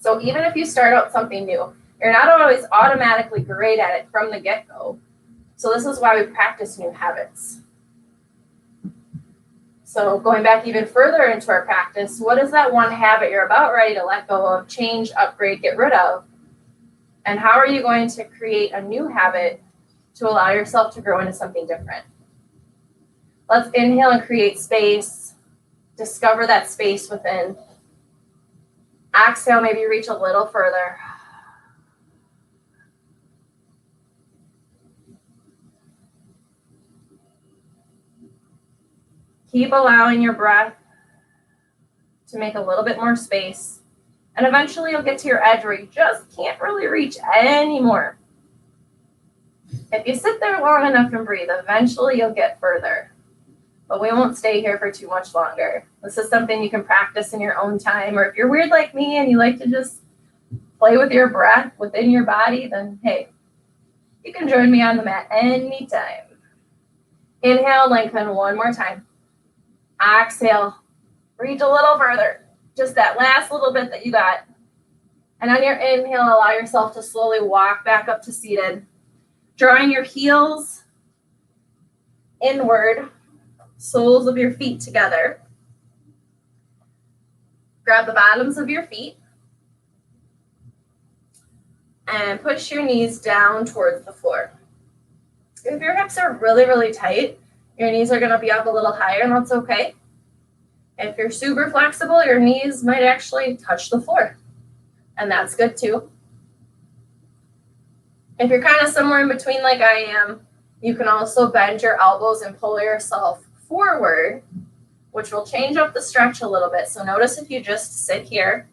So even if you start out something new, you're not always automatically great at it from the get-go. So this is why we practice new habits. So going back even further into our practice, what is that one habit you're about ready to let go of, change, upgrade, get rid of? And how are you going to create a new habit to allow yourself to grow into something different? Let's inhale and create space. Discover that space within. Exhale, maybe reach a little further. Keep allowing your breath to make a little bit more space. And eventually you'll get to your edge where you just can't really reach anymore. If you sit there long enough and breathe, eventually you'll get further. But we won't stay here for too much longer. This is something you can practice in your own time. Or if you're weird like me and you like to just play with your breath within your body, then hey, you can join me on the mat anytime. Inhale, lengthen one more time. Exhale, reach a little further. Just that last little bit that you got. And on your inhale, allow yourself to slowly walk back up to seated. Drawing your heels inward, soles of your feet together. Grab the bottoms of your feet. And push your knees down towards the floor. If your hips are really, really tight, your knees are going to be up a little higher, and that's okay. If you're super flexible, your knees might actually touch the floor, and that's good too. If you're kind of somewhere in between like I am, you can also bend your elbows and pull yourself forward, which will change up the stretch a little bit. So notice if you just sit here,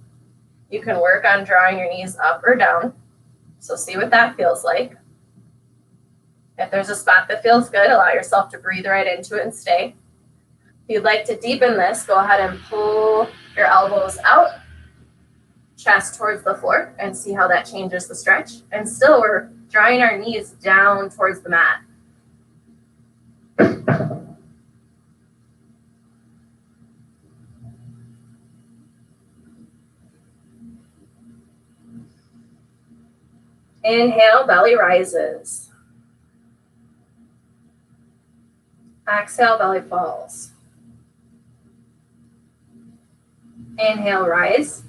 you can work on drawing your knees up or down. So see what that feels like. If there's a spot that feels good, allow yourself to breathe right into it and stay. If you'd like to deepen this, go ahead and pull your elbows out, chest towards the floor, and see how that changes the stretch. And still, we're drawing our knees down towards the mat. Inhale, belly rises. Exhale, belly falls. Inhale, rise.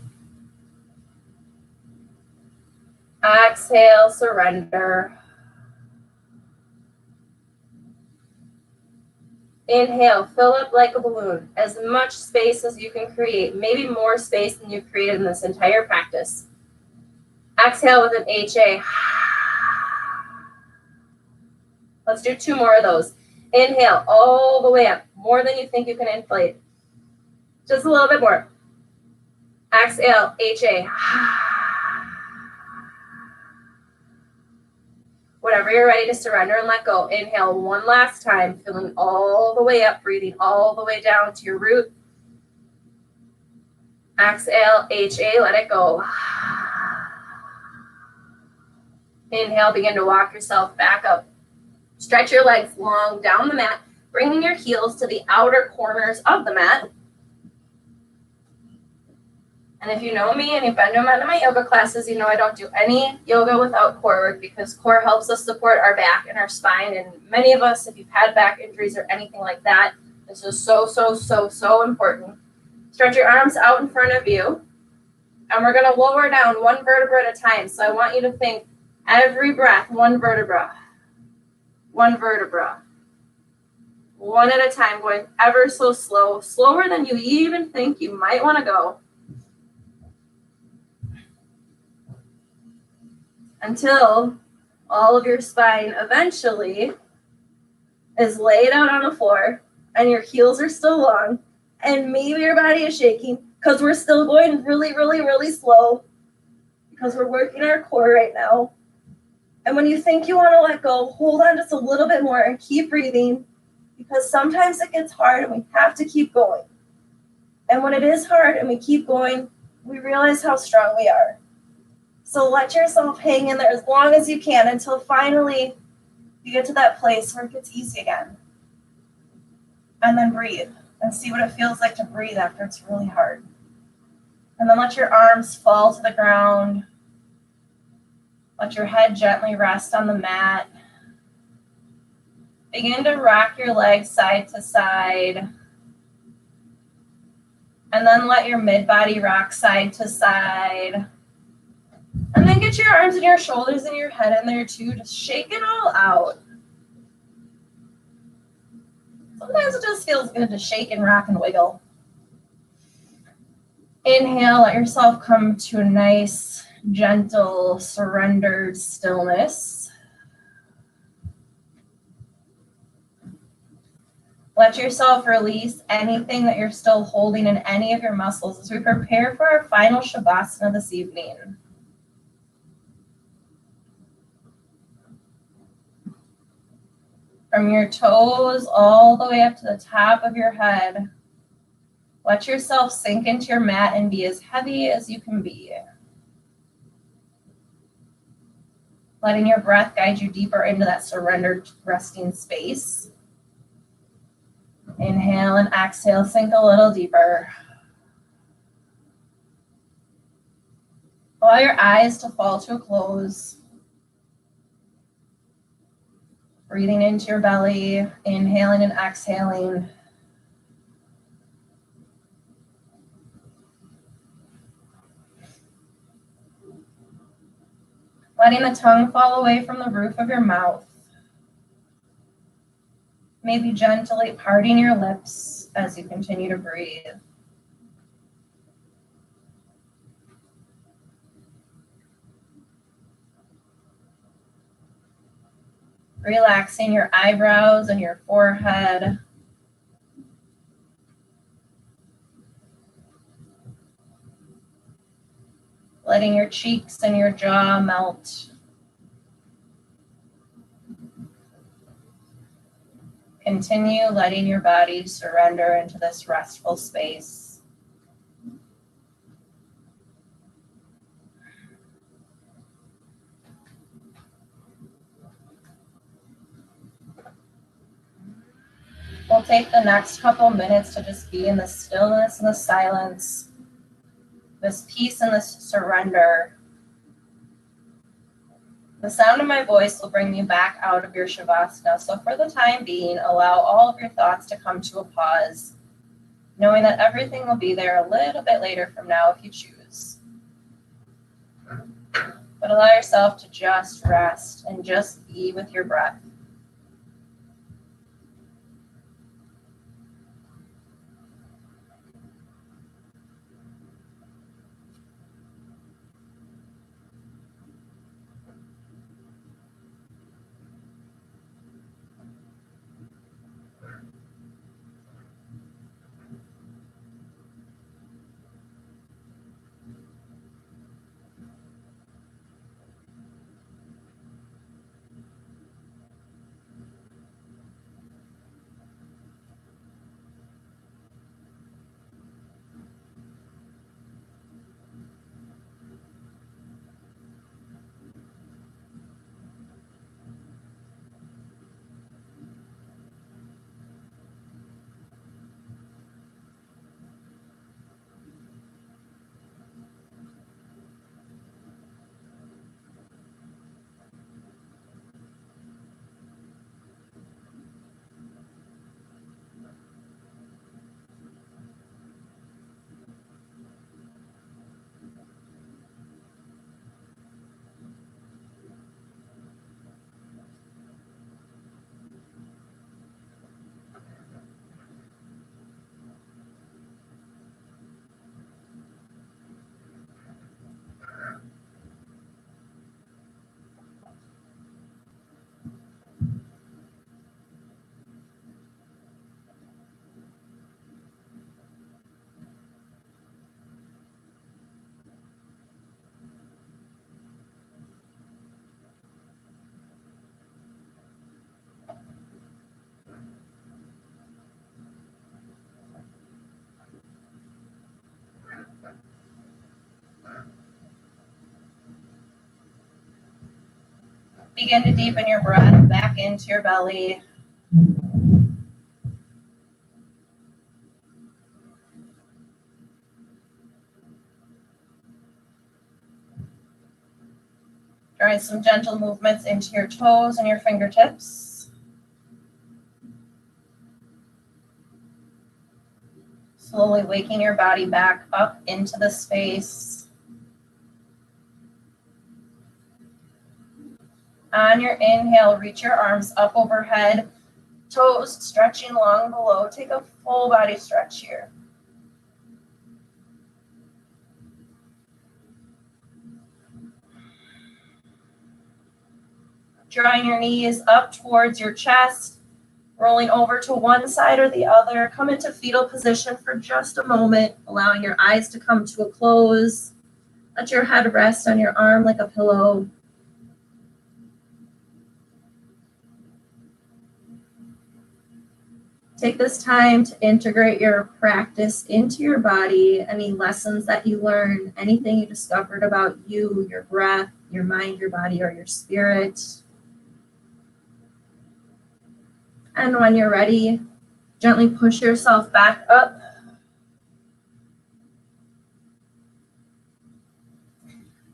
Exhale, surrender. Inhale, fill up like a balloon. As much space as you can create, maybe more space than you've created in this entire practice. Exhale with an HA. Let's do 2 more of those. Inhale all the way up, more than you think you can inflate. Just a little bit more. Exhale, HA. Whenever you're ready to surrender and let go, inhale one last time, filling all the way up, breathing all the way down to your root. Exhale, HA, let it go. Inhale, begin to walk yourself back up. Stretch your legs long down the mat, bringing your heels to the outer corners of the mat. And if you know me and you've been to one of my yoga classes, you know I don't do any yoga without core work because core helps us support our back and our spine. And many of us, if you've had back injuries or anything like that, this is so important. Stretch your arms out in front of you. And we're going to lower down one vertebra at a time. So I want you to think every breath, one vertebra, one vertebra. One at a time, going ever so slow, slower than you even think you might want to go. Until all of your spine eventually is laid out on the floor and your heels are still long and maybe your body is shaking because we're still going really slow because we're working our core right now. And when you think you want to let go, hold on just a little bit more and keep breathing because sometimes it gets hard and we have to keep going. And when it is hard and we keep going, we realize how strong we are. So let yourself hang in there as long as you can until finally you get to that place where it gets easy again. And then breathe and see what it feels like to breathe after it's really hard. And then let your arms fall to the ground. Let your head gently rest on the mat. Begin to rock your legs side to side. And then let your mid-body rock side to side. And then get your arms and your shoulders and your head in there too. Just shake it all out. Sometimes it just feels good to shake and rock and wiggle. Inhale, let yourself come to a nice, gentle, surrendered stillness. Let yourself release anything that you're still holding in any of your muscles as we prepare for our final Shavasana this evening. From your toes all the way up to the top of your head, let yourself sink into your mat and be as heavy as you can be. Letting your breath guide you deeper into that surrendered resting space. Inhale and exhale, sink a little deeper. Allow your eyes to fall to a close. Breathing into your belly, inhaling and exhaling. Letting the tongue fall away from the roof of your mouth. Maybe gently parting your lips as you continue to breathe. Relaxing your eyebrows and your forehead. Letting your cheeks and your jaw melt. Continue letting your body surrender into this restful space. We'll take the next couple minutes to just be in the stillness and the silence, this peace and this surrender. The sound of my voice will bring you back out of your Shavasana. So for the time being, allow all of your thoughts to come to a pause, knowing that everything will be there a little bit later from now if you choose. But allow yourself to just rest and just be with your breath. Begin to deepen your breath back into your belly. Drawing some gentle movements into your toes and your fingertips. Slowly waking your body back up into the space. On your inhale, reach your arms up overhead, toes stretching long below. Take a full body stretch here. Drawing your knees up towards your chest, Rolling over to one side or the other. Come into fetal position for just a moment, allowing your eyes to come to a close. Let your head rest on your arm like a pillow. Take this time to integrate your practice into your body, any lessons that you learned, anything you discovered about you, your breath, your mind, your body, or your spirit. And when you're ready, gently push yourself back up.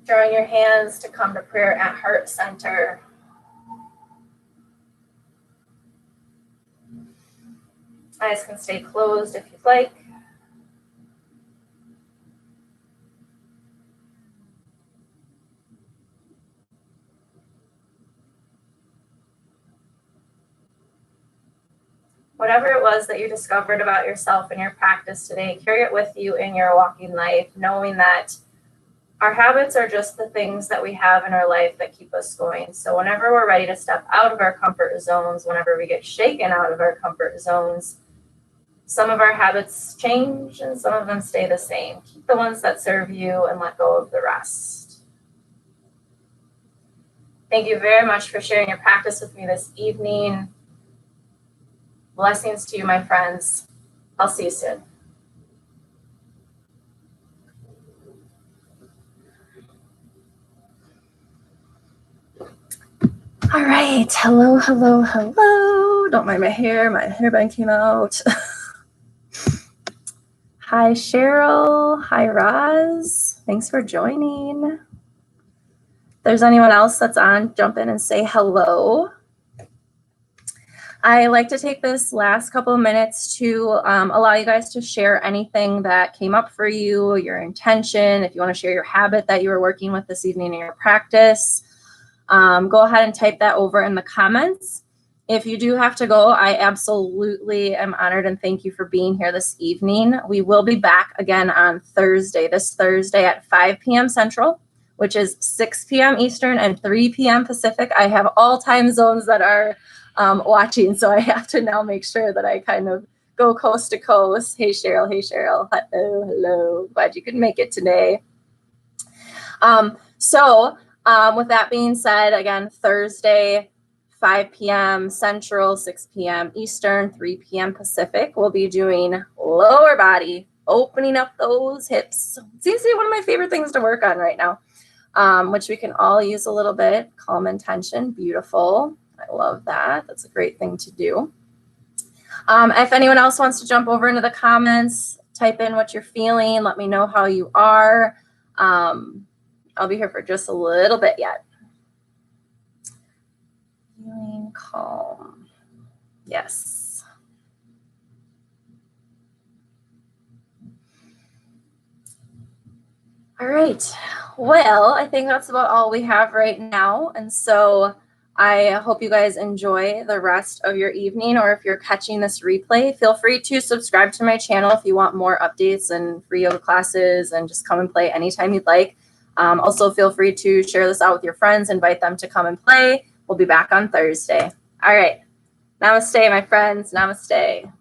Drawing your hands to come to prayer at heart center. Eyes can stay closed if you'd like. Whatever it was that you discovered about yourself in your practice today, carry it with you in your walking life, knowing that our habits are just the things that we have in our life that keep us going. So whenever we're ready to step out of our comfort zones, whenever we get shaken out of our comfort zones, some of our habits change and some of them stay the same. Keep the ones that serve you and let go of the rest. Thank you very much for sharing your practice with me this evening. Blessings to you, my friends. I'll see you soon. All right. Hello, hello, hello. Don't mind my hair. My hairband came out. Hi, Cheryl. Hi, Roz. Thanks for joining. If there's anyone else that's on, jump in and say hello. I like to take this last couple of minutes to allow you guys to share anything that came up for you, your intention, if you want to share your habit that you were working with this evening in your practice. Go ahead and type that over in the comments. If you do have to go, I absolutely am honored and thank you for being here this evening. We will be back again on Thursday, this Thursday at 5 p.m. Central, which is 6 p.m. Eastern and 3 p.m. Pacific. I have all time zones that are watching, so I have to now make sure that I kind of go coast to coast. Hey, Cheryl. Hey, Cheryl. Hello, hello. Glad you could make it today. With that being said, again, Thursday, 5 p.m. Central, 6 p.m. Eastern, 3 p.m. Pacific. We'll be doing lower body, opening up those hips. It seems to be one of my favorite things to work on right now, which we can all use a little bit. Calm and tension. Beautiful. I love that. That's a great thing to do. If anyone else wants to jump over into the comments, type in what you're feeling. Let me know how you are. I'll be here for just a little bit yet. Feeling calm. Yes. All right. Well, I think that's about all we have right now. And so I hope you guys enjoy the rest of your evening, or if you're catching this replay, feel free to subscribe to my channel if you want more updates and free yoga classes and just come and play anytime you'd like. Also, feel free to share this out with your friends, invite them to come and play. We'll be back on Thursday. All right. Namaste, my friends. Namaste.